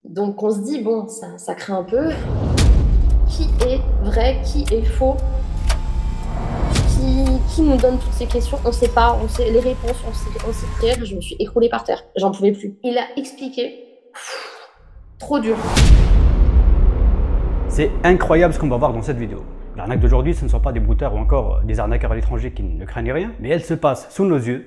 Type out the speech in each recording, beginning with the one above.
Donc on se dit, bon, ça craint un peu. Qui est vrai, qui est faux? Qui nous donne toutes ces questions? On sait pas, on sait les réponses, on sait rien. Je me suis écroulée par terre, j'en pouvais plus. Il a expliqué, trop dur. C'est incroyable ce qu'on va voir dans cette vidéo. L'arnaque d'aujourd'hui, ce ne sont pas des brouteurs ou encore des arnaqueurs à l'étranger qui ne craignent rien, mais elle se passe sous nos yeux,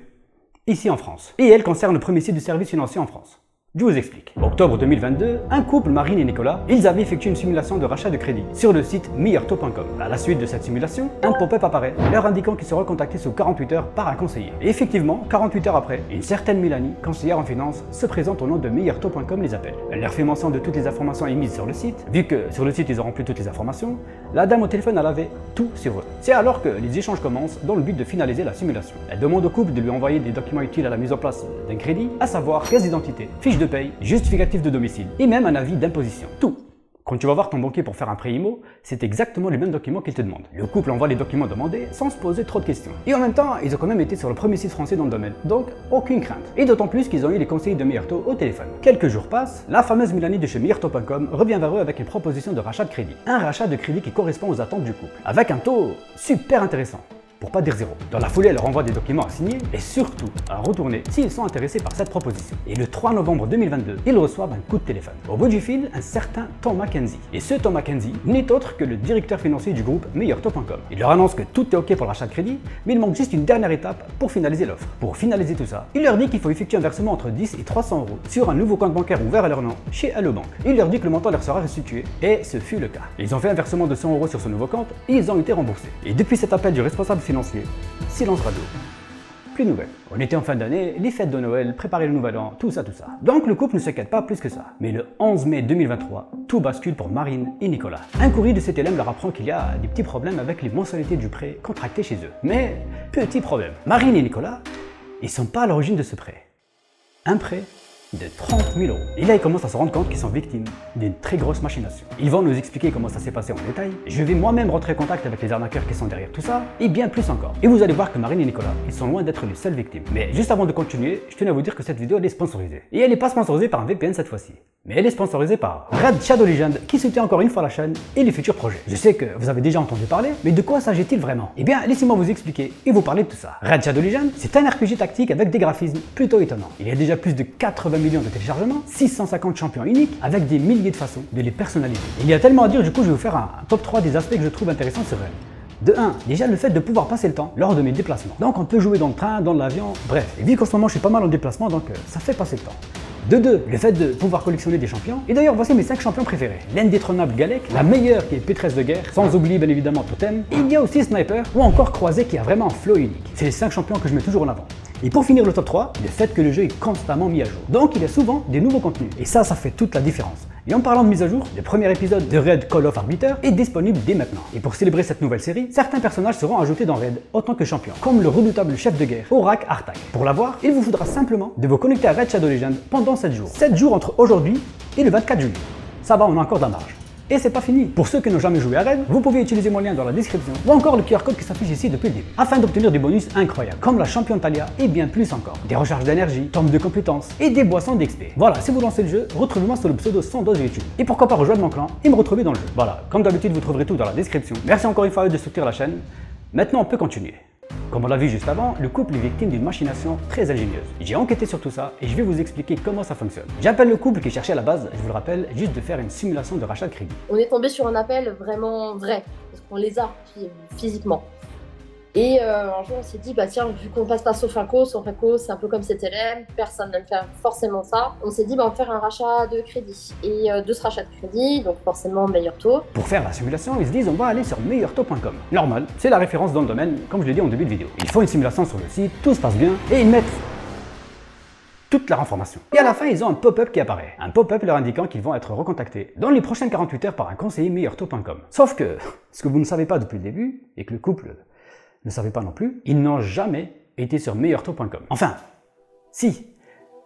ici en France. Et elle concerne le premier site de service financier en France. Je vous explique. Octobre 2022, un couple, Marine et Nicolas, ils avaient effectué une simulation de rachat de crédit sur le site meilleurtaux.com. À la suite de cette simulation, un pop-up apparaît, leur indiquant qu'ils seront contactés sous 48 heures par un conseiller. Et effectivement, 48 heures après, une certaine Mélanie, conseillère en finance, se présente au nom de meilleurtaux.com les appelle. Elle leur fait mention de toutes les informations émises sur le site. Vu que sur le site ils ont rempli toutes les informations, la dame au téléphone elle avait tout sur eux. C'est alors que les échanges commencent dans le but de finaliser la simulation. Elle demande au couple de lui envoyer des documents utiles à la mise en place d'un crédit, à savoir pièce d'identité, fiche de paye, justificatif de domicile et même un avis d'imposition. Tout. Quand tu vas voir ton banquier pour faire un prêt IMO, c'est exactement les mêmes documents qu'il te demande. Le couple envoie les documents demandés sans se poser trop de questions. Et en même temps, ils ont quand même été sur le premier site français dans le domaine, donc aucune crainte. Et d'autant plus qu'ils ont eu les conseillers de Meilleurtaux au téléphone. Quelques jours passent, la fameuse Mélanie de chez meilleurtaux.com revient vers eux avec une proposition de rachat de crédit. Un rachat de crédit qui correspond aux attentes du couple, avec un taux super intéressant. Pour pas dire zéro. Dans la foulée, elle leur envoie des documents à signer et surtout à retourner s'ils sont intéressés par cette proposition. Et le 3 novembre 2022, ils reçoivent un coup de téléphone. Au bout du fil, un certain Tom Mackenzie. Et ce Tom Mackenzie n'est autre que le directeur financier du groupe meilleurtaux.com. Il leur annonce que tout est ok pour l'achat de crédit, mais il manque juste une dernière étape pour finaliser l'offre. Pour finaliser tout ça, il leur dit qu'il faut effectuer un versement entre 10 et 300 euros sur un nouveau compte bancaire ouvert à leur nom chez Hello Bank. Il leur dit que le montant leur sera restitué et ce fut le cas. Ils ont fait un versement de 100 euros sur ce nouveau compte et ils ont été remboursés. Et depuis cet appel du responsable financier, silence radio. Plus de nouvelles. On était en fin d'année, les fêtes de Noël, préparer le nouvel an, tout ça. Donc le couple ne s'inquiète pas plus que ça. Mais le 11 mai 2023, tout bascule pour Marine et Nicolas. Un courrier de CTLM leur apprend qu'il y a des petits problèmes avec les mensualités du prêt contracté chez eux. Mais, petit problème. Marine et Nicolas, ils sont pas à l'origine de ce prêt. Un prêt de 30 000 euros. Et là, ils commencent à se rendre compte qu'ils sont victimes d'une très grosse machination. Ils vont nous expliquer comment ça s'est passé en détail. Je vais moi-même rentrer en contact avec les arnaqueurs qui sont derrière tout ça, et bien plus encore. Et vous allez voir que Marine et Nicolas, ils sont loin d'être les seules victimes. Mais juste avant de continuer, je tenais à vous dire que cette vidéo, elle est sponsorisée. Et elle n'est pas sponsorisée par un VPN cette fois-ci. Mais elle est sponsorisée par Red Shadow Legend, qui soutient encore une fois la chaîne et les futurs projets. Je sais que vous avez déjà entendu parler, mais de quoi s'agit-il vraiment? Eh bien, laissez-moi vous expliquer et vous parler de tout ça. Red Shadow Legend, c'est un RPG tactique avec des graphismes plutôt étonnants. Il y a déjà plus de 80 millions de téléchargements, 650 champions uniques, avec des milliers de façons de les personnaliser. Il y a tellement à dire, du coup je vais vous faire un top 3 des aspects que je trouve intéressants sur Red. De 1, déjà le fait de pouvoir passer le temps lors de mes déplacements. Donc on peut jouer dans le train, dans l'avion, bref. Et vu qu'en ce moment je suis pas mal en déplacement, donc ça fait passer le temps. De 2, le fait de pouvoir collectionner des champions. Et d'ailleurs, voici mes 5 champions préférés. L'indétrônable Galek, la meilleure qui est Pétresse de guerre, sans oublier bien évidemment Totem. Et il y a aussi Sniper, ou encore Croisé qui a vraiment un flow unique. C'est les 5 champions que je mets toujours en avant. Et pour finir le top 3, le fait que le jeu est constamment mis à jour. Donc il y a souvent des nouveaux contenus. Et ça fait toute la différence. Et en parlant de mise à jour, le premier épisode de Raid Call of Arbiter est disponible dès maintenant. Et pour célébrer cette nouvelle série, certains personnages seront ajoutés dans Raid autant que champions, comme le redoutable chef de guerre, Horak Artak. Pour l'avoir, il vous faudra simplement de vous connecter à Red Shadow Legend pendant 7 jours. 7 jours entre aujourd'hui et le 24 juillet. Ça va, on a encore de la marge. Et c'est pas fini. Pour ceux qui n'ont jamais joué à Raid, vous pouvez utiliser mon lien dans la description ou encore le QR code qui s'affiche ici depuis le début, afin d'obtenir des bonus incroyables, comme la Champion Talia et bien plus encore. Des recharges d'énergie, tombes de compétences et des boissons d'XP. Voilà, si vous lancez le jeu, retrouvez-moi sur le pseudo Sandos YouTube. Et pourquoi pas rejoindre mon clan et me retrouver dans le jeu. Voilà, comme d'habitude, vous trouverez tout dans la description. Merci encore une fois de soutenir la chaîne. Maintenant, on peut continuer. Comme on l'a vu juste avant, le couple est victime d'une machination très ingénieuse. J'ai enquêté sur tout ça et je vais vous expliquer comment ça fonctionne. J'appelle le couple qui cherchait à la base, je vous le rappelle, juste de faire une simulation de rachat de crédit. On est tombé sur un appel vraiment vrai, parce qu'on les a physiquement. Et un jour, on s'est dit, bah tiens, vu qu'on passe par Sofinco, c'est un peu comme CTLM, personne n'aime faire forcément ça. On s'est dit, bah on va faire un rachat de crédit. Et de ce rachat de crédit, donc forcément meilleur taux. Pour faire la simulation, ils se disent, on va aller sur meilleurtaux.com. Normal, c'est la référence dans le domaine, comme je l'ai dit en début de vidéo. Ils font une simulation sur le site, tout se passe bien, et ils mettent toute leur information. Et à la fin, ils ont un pop-up qui apparaît. Un pop-up leur indiquant qu'ils vont être recontactés dans les prochaines 48 heures par un conseiller meilleurtaux.com. Sauf que, ce que vous ne savez pas depuis le début, et que le couple ne savait pas non plus, ils n'ont jamais été sur meilleurtaux.com. Enfin, si,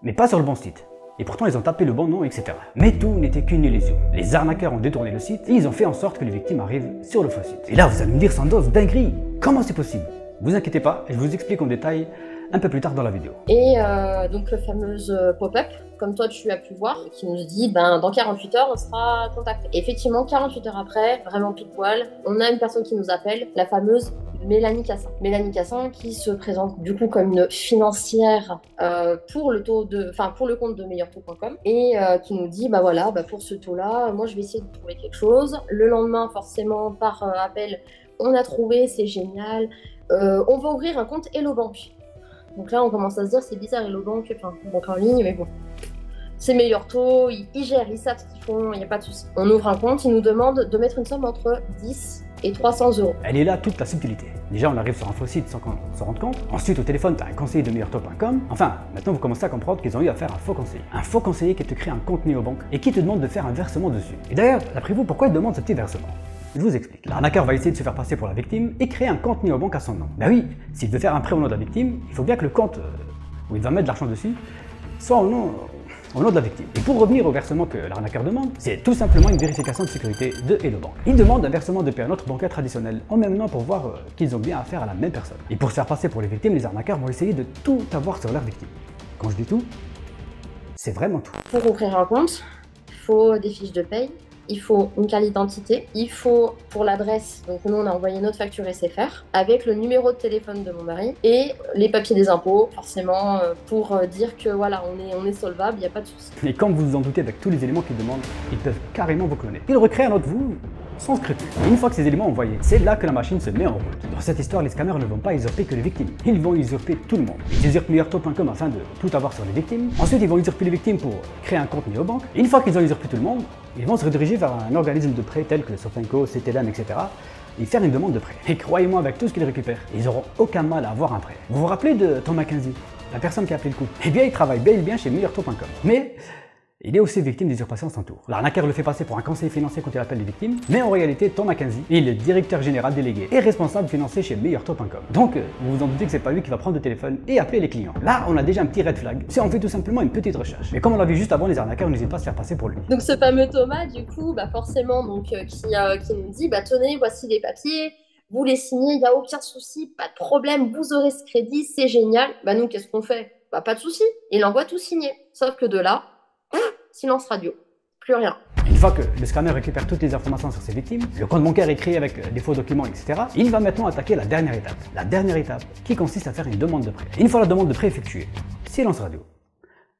mais pas sur le bon site. Et pourtant, ils ont tapé le bon nom, etc. Mais tout n'était qu'une illusion. Les arnaqueurs ont détourné le site et ils ont fait en sorte que les victimes arrivent sur le faux site. Et là, vous allez me dire, Sandos, dinguerie, comment c'est possible? Vous inquiétez pas, je vous explique en détail un peu plus tard dans la vidéo. Et donc le fameux pop-up comme toi tu as pu voir, qui nous dit dans 48 heures on sera contacté. Et effectivement, 48 heures après, vraiment pile poil, on a une personne qui nous appelle, la fameuse Mélanie Cassin. Mélanie Cassin qui se présente du coup comme une financière pour le compte de meilleurtaux.com et qui nous dit voilà, pour ce taux-là, moi je vais essayer de trouver quelque chose. Le lendemain, forcément, par appel, on a trouvé, c'est génial. On va ouvrir un compte Hello Bank. Donc là, on commence à se dire, c'est bizarre, Hello Bank, banque en ligne, mais bon. C'est meilleur taux, ils gèrent, ils savent ce qu'ils font, il n'y a pas de souci. On ouvre un compte, ils nous demandent de mettre une somme entre 10 et 300 euros. Elle est là toute la subtilité. Déjà, on arrive sur un faux site sans qu'on s'en rende compte. Ensuite, au téléphone, tu as un conseiller de meilleurtaux.com. Enfin, maintenant, vous commencez à comprendre qu'ils ont eu affaire à un faux conseiller. Un faux conseiller qui te crée un compte néobanque et qui te demande de faire un versement dessus. Et d'ailleurs, d'après vous, pourquoi il demande ce petit versement? Je vous explique. L'arnaqueur va essayer de se faire passer pour la victime et créer un compte néobanque à son nom. Ben oui, s'il veut faire un prêt au nom de la victime, il faut bien que le compte où il va mettre de l'argent dessus soit au nom de la victime. Et pour revenir au versement que l'arnaqueur demande, c'est tout simplement une vérification de sécurité de Hello Bank. Il demande un versement depuis un autre bancaire traditionnel en même nom pour voir qu'ils ont bien affaire à la même personne. Et pour se faire passer pour les victimes, les arnaqueurs vont essayer de tout avoir sur leur victime. Quand je dis tout, c'est vraiment tout. Pour ouvrir un compte, il faut des fiches de paye, il faut une carte d'identité, il faut pour l'adresse, donc nous on a envoyé notre facture SFR avec le numéro de téléphone de mon mari et les papiers des impôts, forcément pour dire que voilà, on est solvable, il n'y a pas de souci. Et comme vous vous en doutez, avec tous les éléments qu'ils demandent, ils peuvent carrément vous cloner. Ils recréent un autre vous sans scrupule. Et une fois que ces éléments envoyés, c'est là que la machine se met en route. Dans cette histoire, les scammers ne vont pas usurper que les victimes. Ils vont usurper tout le monde. Ils usurpent meilleurtaux.com afin de tout avoir sur les victimes. Ensuite, ils vont usurper les victimes pour créer un compte néobanque. Et une fois qu'ils ont usurpé tout le monde, ils vont se rediriger vers un organisme de prêt tel que Sofinco, CTLM, etc. et faire une demande de prêt. Et croyez-moi, avec tout ce qu'ils récupèrent, ils n'auront aucun mal à avoir un prêt. Vous vous rappelez de Tom McKenzie, la personne qui a appelé le coup? Eh bien, il travaille bel et bien chez meilleurtaux.com. Mais il est aussi victime d'usurpation à son tour. L'arnaqueur le fait passer pour un conseiller financier quand il appelle les victimes, mais en réalité, Tom McKenzie, il est directeur général délégué et responsable financier chez meilleurtaux.com. Donc, vous vous en doutez que c'est pas lui qui va prendre le téléphone et appeler les clients. Là, on a déjà un petit red flag. Si on fait tout simplement une petite recherche. Mais comme on l'a vu juste avant, les arnaqueurs n'hésitent pas à se faire passer pour lui. Donc ce fameux Thomas, du coup, forcément, qui nous dit, tenez, voici les papiers, vous les signez, il n'y a aucun souci, pas de problème, vous aurez ce crédit, c'est génial. Nous, qu'est-ce qu'on fait? Pas de souci, il envoie tout signer. Sauf que de là, silence radio, plus rien. Une fois que le scammer récupère toutes les informations sur ses victimes, le compte bancaire est créé avec des faux documents, etc., il va maintenant attaquer la dernière étape. La dernière étape qui consiste à faire une demande de prêt. Et une fois la demande de prêt effectuée, silence radio.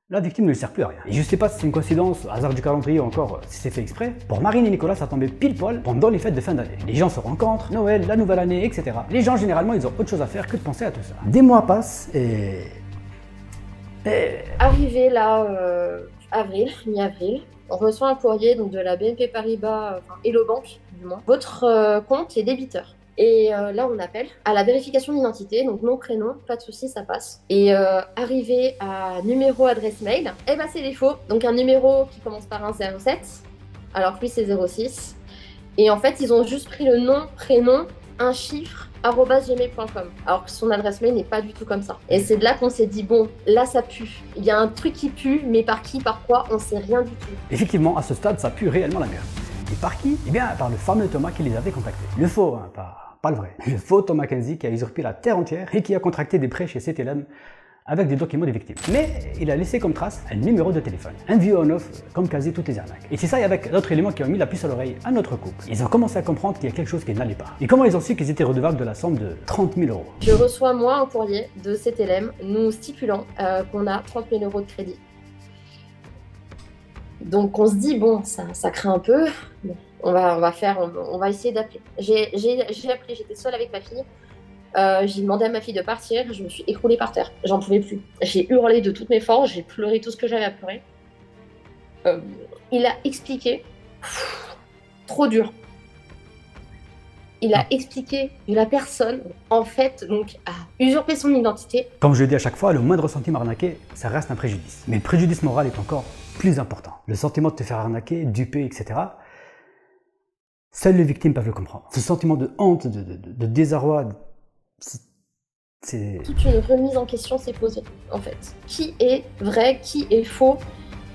La victime ne lui sert plus à rien. Et je sais pas si c'est une coïncidence, hasard du calendrier ou encore si c'est fait exprès, pour Marine et Nicolas ça tombait pile poil pendant les fêtes de fin d'année. Les gens se rencontrent, Noël, la nouvelle année, etc. Les gens généralement ils ont autre chose à faire que de penser à tout ça. Des mois passent et... Arrivé là, mi-avril, on reçoit un courrier donc, de la BNP Paribas, Hello Bank du moins. Votre compte est débiteur. Et là, on appelle à la vérification d'identité, donc nom, prénom, pas de souci, ça passe. Et arrivé à numéro, adresse mail, c'est des faux. Donc un numéro qui commence par un 07, alors que lui c'est 06. Et en fait, ils ont juste pris le nom, prénom, un chiffre, @gmail.com. Alors que son adresse mail n'est pas du tout comme ça. Et c'est de là qu'on s'est dit, bon, là ça pue. Il y a un truc qui pue, mais par qui, par quoi, on sait rien du tout. Effectivement, à ce stade, ça pue réellement la merde. Et par qui? Eh bien, par le fameux Thomas qui les avait contactés. Le faux, hein, pas le vrai. Le faux Tom McKenzie qui a usurpé la terre entière et qui a contracté des prêts chez CTLM avec des documents des victimes. Mais il a laissé comme trace un numéro de téléphone, un vieux on-off comme quasi toutes les arnaques. Et c'est ça avec d'autres éléments qui ont mis la puce à l'oreille à notre couple. Ils ont commencé à comprendre qu'il y a quelque chose qui n'allait pas. Et comment ils ont su qu'ils étaient redevables de la somme de 30 000 euros? Je reçois moi un courrier de CTLM nous stipulant qu'on a 30 000 euros de crédit. Donc on se dit, bon, ça craint un peu, bon, on va essayer d'appeler. J'ai appelé, j'étais seule avec ma fille. J'ai demandé à ma fille de partir, je me suis écroulée par terre, j'en pouvais plus. J'ai hurlé de toutes mes forces, j'ai pleuré tout ce que j'avais à pleurer. Il a expliqué, trop dur. Il a expliqué que la personne, en fait, a usurpé son identité. Comme je le dis à chaque fois, le moindre centime arnaqué, ça reste un préjudice. Mais le préjudice moral est encore plus important. Le sentiment de te faire arnaquer, duper, etc., seules les victimes peuvent le comprendre. Ce sentiment de honte, de désarroi, c'est... Toute une remise en question s'est posée, en fait. Qui est vrai, qui est faux?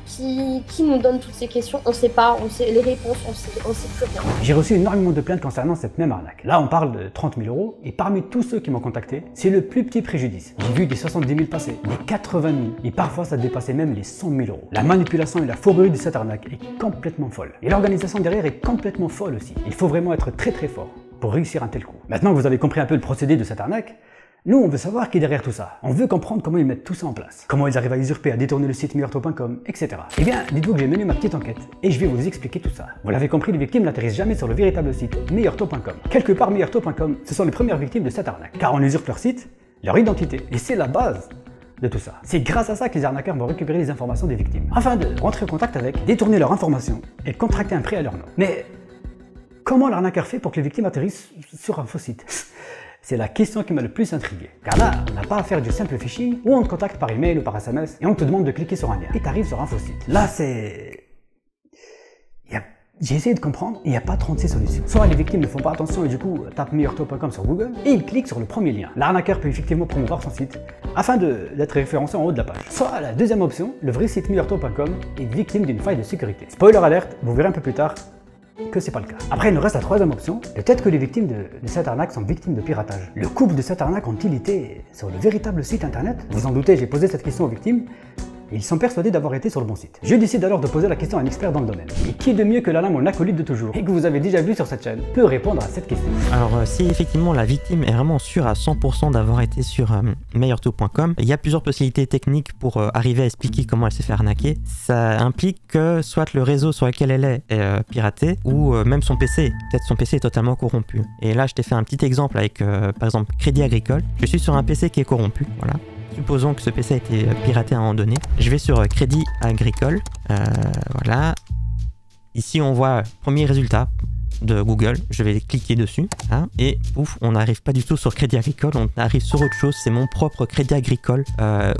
qui nous donne toutes ces questions? On ne sait pas, on sait les réponses, on sait plus rien. J'ai reçu énormément de plaintes concernant cette même arnaque. Là, on parle de 30 000 euros, et parmi tous ceux qui m'ont contacté, c'est le plus petit préjudice. J'ai vu des 70 000 passer, des 80 000, et parfois ça dépassait même les 100 000 euros. La manipulation et la fourberie de cette arnaque est complètement folle. Et l'organisation derrière est complètement folle aussi. Il faut vraiment être très très fort pour réussir un tel coup. Maintenant que vous avez compris un peu le procédé de cette arnaque, nous, on veut savoir qui est derrière tout ça. On veut comprendre comment ils mettent tout ça en place. Comment ils arrivent à usurper, à détourner le site meilleurtaux.com, etc. Eh bien, dites-vous que j'ai mené ma petite enquête et je vais vous expliquer tout ça. Vous l'avez compris, les victimes n'atterrissent jamais sur le véritable site meilleurtaux.com. Quelque part, meilleurtaux.com, ce sont les premières victimes de cette arnaque. Car on usurpe leur site, leur identité. Et c'est la base de tout ça. C'est grâce à ça que les arnaqueurs vont récupérer les informations des victimes. Afin de rentrer en contact avec, détourner leurs informations et contracter un prêt à leur nom. Mais comment l'arnaqueur fait pour que les victimes atterrissent sur un faux site? C'est la question qui m'a le plus intrigué. Car là, on n'a pas à faire du simple phishing où on te contacte par email ou par SMS et on te demande de cliquer sur un lien et t'arrives sur un faux site. Là, c'est... J'ai essayé de comprendre, il n'y a pas 36 solutions. Soit les victimes ne font pas attention et du coup tapent meilleurtaux.com sur Google et ils cliquent sur le premier lien. L'arnaqueur peut effectivement promouvoir son site afin d'être référencé en haut de la page. Soit la deuxième option, le vrai site meilleurtaux.com est victime d'une faille de sécurité. Spoiler alerte, vous verrez un peu plus tard que c'est pas le cas. Après, il nous reste la troisième option. Peut-être que les victimes de cette arnaque sont victimes de piratage. Le couple de cette arnaque ont-ils été sur le véritable site internet? Vous en doutez, j'ai posé cette question aux victimes et ils sont persuadés d'avoir été sur le bon site. Je décide alors de poser la question à un expert dans le domaine. Et qui de mieux que l'Alain, mon acolyte de toujours, et que vous avez déjà vu sur cette chaîne, peut répondre à cette question. Alors, si effectivement la victime est vraiment sûre à 100% d'avoir été sur meilleurtaux.com, il y a plusieurs possibilités techniques pour arriver à expliquer comment elle s'est fait arnaquer. Ça implique que soit le réseau sur lequel elle est piraté, ou même son PC. Peut-être son PC est totalement corrompu. Et là, je t'ai fait un petit exemple avec, par exemple, Crédit Agricole. Je suis sur un PC qui est corrompu, voilà. Supposons que ce PC a été piraté à un moment donné. Je vais sur Crédit Agricole. Voilà. Ici, on voit premier résultat de Google. Je vais cliquer dessus. Hein, et pouf, on n'arrive pas du tout sur Crédit Agricole. On arrive sur autre chose. C'est mon propre Crédit Agricole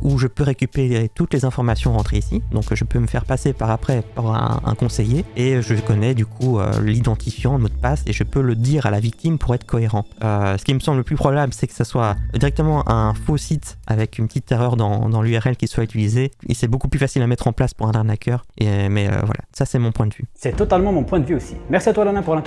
où je peux récupérer toutes les informations rentrées ici. Donc, je peux me faire passer par un conseiller. Et je connais du coup l'identifiant, le mot de passe. Et je peux le dire à la victime pour être cohérent. Ce qui me semble le plus probable, c'est que ça soit directement un faux site avec une petite erreur dans l'URL qui soit utilisée. Et c'est beaucoup plus facile à mettre en place pour un arnaqueur. Mais voilà, ça c'est mon point de vue. C'est totalement mon point de vue aussi. Merci à toi Alain pour l'intervention.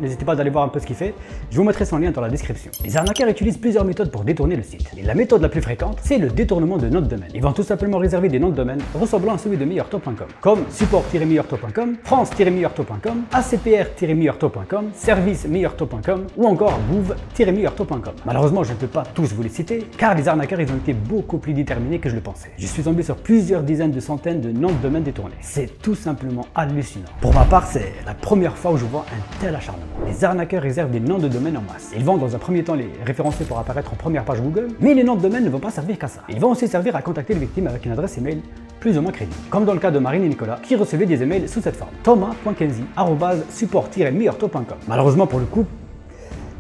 N'hésitez pas d'aller voir un peu ce qu'il fait. Je vous mettrai son lien dans la description. Les arnaqueurs utilisent plusieurs méthodes pour détourner le site. Et la méthode la plus fréquente, c'est le détournement de noms de domaine. Ils vont tout simplement réserver des noms de domaine ressemblant à celui de meilleurtaux.com, comme support-meilleurtaux.com, france-meilleurtaux.com, acpr-meilleurtaux.com, service-meilleurtaux.com ou encore gouv-meilleurtaux.com. Malheureusement, je ne peux pas tous vous les citer, car les arnaqueurs ils ont été beaucoup plus déterminés que je le pensais. Je suis tombé sur plusieurs dizaines de centaines de noms de domaine détournés. C'est tout simplement hallucinant. Pour ma part, c'est la première fois où je vois un tel acharnement. Les arnaqueurs réservent des noms de domaine en masse. Ils vont dans un premier temps les référencer pour apparaître en première page Google, mais les noms de domaine ne vont pas servir qu'à ça. Ils vont aussi servir à contacter les victimes avec une adresse email plus ou moins crédible. Comme dans le cas de Marine et Nicolas, qui recevaient des emails sous cette forme. thomas.kenzie@support-meilleurtaux.com. Malheureusement pour le coup,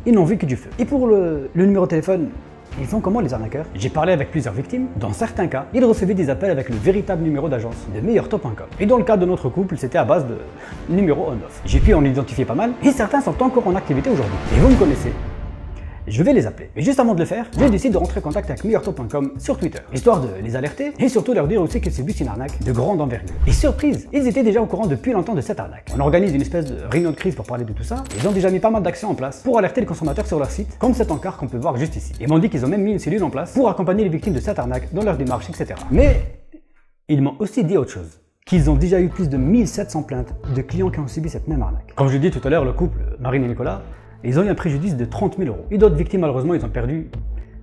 ils n'ont vu que du feu. Et pour le numéro de téléphone, ils font comment les arnaqueurs? J'ai parlé avec plusieurs victimes. Dans certains cas, ils recevaient des appels avec le véritable numéro d'agence de meilleurtaux.com. Et dans le cas de notre couple, c'était à base de numéro on-off. J'ai pu en identifier pas mal et certains sont encore en activité aujourd'hui. Et vous me connaissez. Je vais les appeler. Mais juste avant de le faire, je décide de rentrer en contact avec meilleurtaux.com sur Twitter, histoire de les alerter et surtout leur dire aussi que c'est juste une arnaque de grande envergure. Et surprise, ils étaient déjà au courant depuis longtemps de cette arnaque. On organise une espèce de réunion de crise pour parler de tout ça. Ils ont déjà mis pas mal d'actions en place pour alerter les consommateurs sur leur site, comme cet encart qu'on peut voir juste ici. Ils m'ont dit qu'ils ont même mis une cellule en place pour accompagner les victimes de cette arnaque dans leur démarche, etc. Mais ils m'ont aussi dit autre chose. Qu'ils ont déjà eu plus de 1700 plaintes de clients qui ont subi cette même arnaque. Comme je l'ai dit tout à l'heure, le couple Marine et Nicolas, ils ont eu un préjudice de 30 000 euros. Et d'autres victimes, malheureusement, ils ont perdu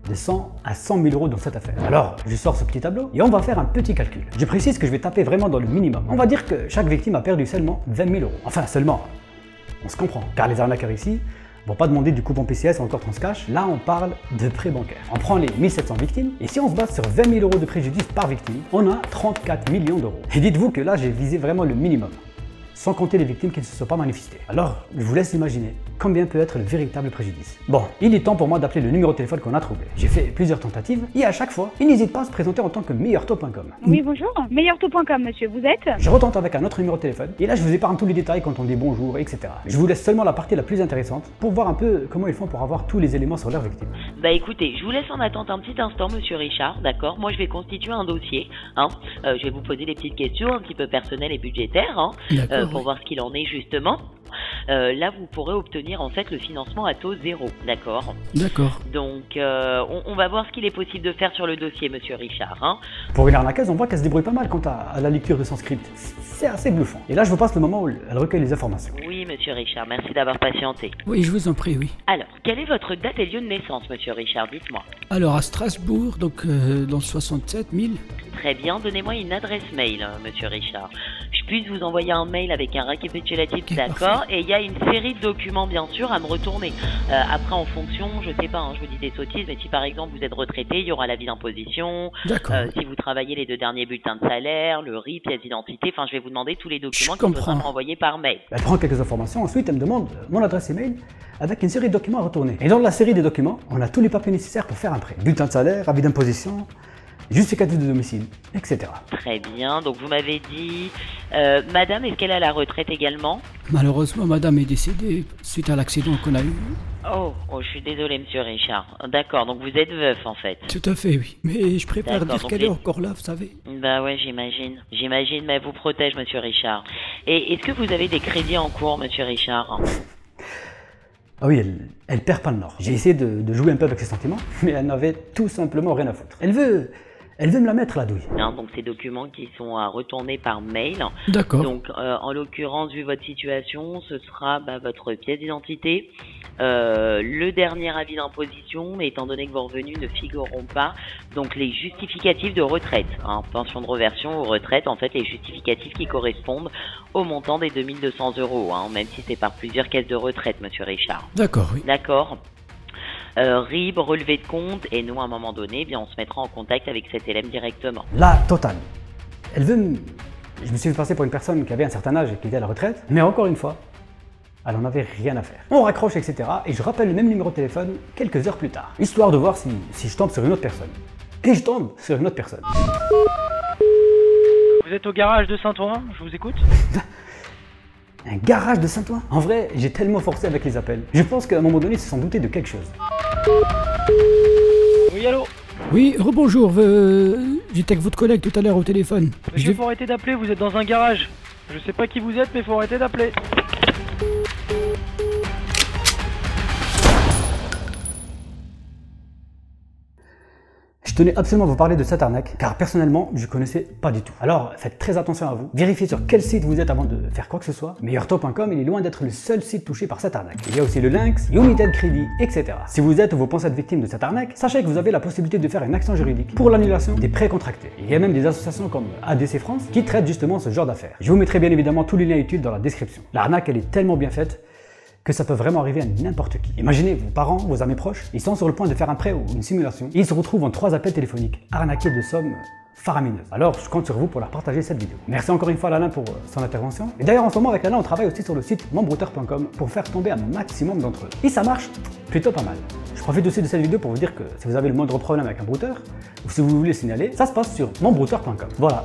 de 100 à 100 000 euros dans cette affaire. Alors, je sors ce petit tableau et on va faire un petit calcul. Je précise que je vais taper vraiment dans le minimum. On va dire que chaque victime a perdu seulement 20 000 euros. Enfin, seulement, on se comprend. Car les arnaqueurs ici vont pas demander du coupon PCS ou encore Transcash. Là, on parle de prêt bancaire. On prend les 1700 victimes et si on se base sur 20 000 euros de préjudice par victime, on a 34 millions d'euros. Et dites-vous que là, j'ai visé vraiment le minimum. sans compter les victimes qui ne se sont pas manifestées. Alors, je vous laisse imaginer combien peut être le véritable préjudice. Bon, il est temps pour moi d'appeler le numéro de téléphone qu'on a trouvé. J'ai fait plusieurs tentatives et à chaque fois, il n'hésite pas à se présenter en tant que meilleurtaux.com. Oui, bonjour. Meilleurtaux.com, monsieur, vous êtes? Je retente avec un autre numéro de téléphone et là je vous épargne tous les détails quand on dit bonjour, etc. Je vous laisse seulement la partie la plus intéressante pour voir un peu comment ils font pour avoir tous les éléments sur leurs victimes. Bah écoutez, je vous laisse en attente un petit instant, monsieur Richard, d'accord? Moi je vais constituer un dossier, hein. Je vais vous poser des petites questions un petit peu personnelles et budgétaires, hein, pour voir ce qu'il en est justement. Là vous pourrez obtenir en fait le financement à taux zéro, d'accord? D'accord. Donc on va voir ce qu'il est possible de faire sur le dossier, monsieur Richard, hein. Pour une arnaqueuse, on voit qu'elle se débrouille pas mal quant à la lecture de son script. C'est assez bluffant. Et là je vous passe le moment où elle recueille les informations. Oui, monsieur Richard, merci d'avoir patienté. Oui, je vous en prie, oui. Alors, quelle est votre date et lieu de naissance, monsieur Richard? Dites-moi. Alors, à Strasbourg, donc dans le 67 000. Très bien, donnez-moi une adresse mail, monsieur Richard. Je puisse vous envoyer un mail avec un récapitulatif, Ok, d'accord? parfait. Et il y a une série de documents, bien sûr, à me retourner. Après, en fonction, je sais pas, hein, je vous dis des sottises, mais si par exemple vous êtes retraité, il y aura l'avis d'imposition. D'accord. Si vous travaillez, les 2 derniers bulletins de salaire, le RIB, pièce d'identité, enfin, je vais vous demander tous les documents Je qu'il faudra comprends. me renvoyer par mail. Elle prend quelques informations, ensuite elle me demande mon adresse email avec une série de documents à retourner. Et dans la série des documents, on a tous les papiers nécessaires pour faire un prêt. Bulletin de salaire, avis d'imposition, justificatif de domicile, etc. Très bien, donc vous m'avez dit... madame, est-ce qu'elle a la retraite également? Malheureusement, madame est décédée suite à l'accident qu'on a eu. Oh, je suis désolé, monsieur Richard. D'accord, donc vous êtes veuf en fait. Tout à fait, oui. Mais je préfère D'accord, dire donc qu'elle les- est encore là, vous savez. Bah ouais, j'imagine. J'imagine, mais elle vous protège, monsieur Richard. Et est-ce que vous avez des crédits en cours, monsieur Richard? Ah oui, elle perd pas le nord. J'ai essayé de jouer un peu avec ses sentiments, mais elle n'avait tout simplement rien à foutre. Elle veut me la mettre la douille. Non, donc ces documents qui sont à retourner par mail. D'accord. Donc, en l'occurrence, vu votre situation, ce sera votre pièce d'identité, le dernier avis d'imposition, mais étant donné que vos revenus ne figureront pas, donc les justificatifs de retraite, hein, pension de reversion ou retraite, en fait, les justificatifs qui correspondent au montant des 2200 €, hein, même si c'est par plusieurs caisses de retraite, monsieur Richard. D'accord, oui. D'accord. RIB, relevé de compte, et nous, à un moment donné, eh bien, on se mettra en contact avec cet élève directement. La totale. Elle veut me... Je me suis fait passer pour une personne qui avait un certain âge et qui était à la retraite, mais encore une fois, elle en avait rien à faire. On raccroche, etc. Et je rappelle le même numéro de téléphone quelques heures plus tard, histoire de voir si je tombe sur une autre personne. Et je tombe sur une autre personne. Vous êtes au garage de Saint-Ouen, je vous écoute. Un garage de Saint-Ouen? En vrai, j'ai tellement forcé avec les appels. Je pense qu'à un moment donné, ils se sont doutés de quelque chose. Oui, allô? Oui, rebonjour. J'étais avec votre collègue tout à l'heure au téléphone. Monsieur, faut arrêter d'appeler, vous êtes dans un garage. Je sais pas qui vous êtes, mais faut arrêter d'appeler. Je tenais absolument à vous parler de cette arnaque, car personnellement, je ne connaissais pas du tout. Alors, faites très attention à vous. Vérifiez sur quel site vous êtes avant de faire quoi que ce soit. Meilleurtaux.com, il est loin d'être le seul site touché par cette arnaque. Il y a aussi le Lynx, United Credit, etc. Si vous êtes ou vous pensez être victime de cette arnaque, sachez que vous avez la possibilité de faire une action juridique pour l'annulation des prêts contractés. Il y a même des associations comme ADC France qui traitent justement ce genre d'affaires. Je vous mettrai bien évidemment tous les liens utiles dans la description. L'arnaque, elle est tellement bien faite que ça peut vraiment arriver à n'importe qui. Imaginez vos parents, vos amis proches, ils sont sur le point de faire un prêt ou une simulation, et ils se retrouvent en 3 appels téléphoniques, arnaqués de sommes faramineuses. Alors je compte sur vous pour leur partager cette vidéo. Merci encore une fois à Alain pour son intervention. Et d'ailleurs en ce moment avec Alain on travaille aussi sur le site membrouteur.com pour faire tomber un maximum d'entre eux. Et ça marche plutôt pas mal. Je profite aussi de cette vidéo pour vous dire que si vous avez le moindre problème avec un brouteur, ou si vous voulez le signaler, ça se passe sur membrouteur.com. Voilà.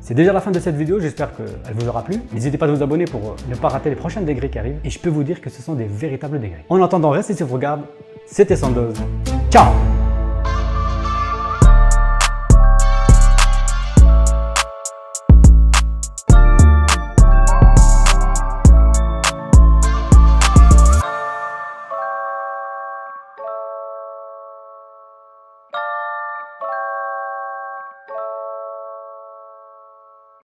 C'est déjà la fin de cette vidéo, j'espère qu'elle vous aura plu. N'hésitez pas à vous abonner pour ne pas rater les prochaines degrés qui arrivent. Et je peux vous dire que ce sont des véritables degrés. En attendant, restez sur vos gardes. C'était Sandoz. Ciao!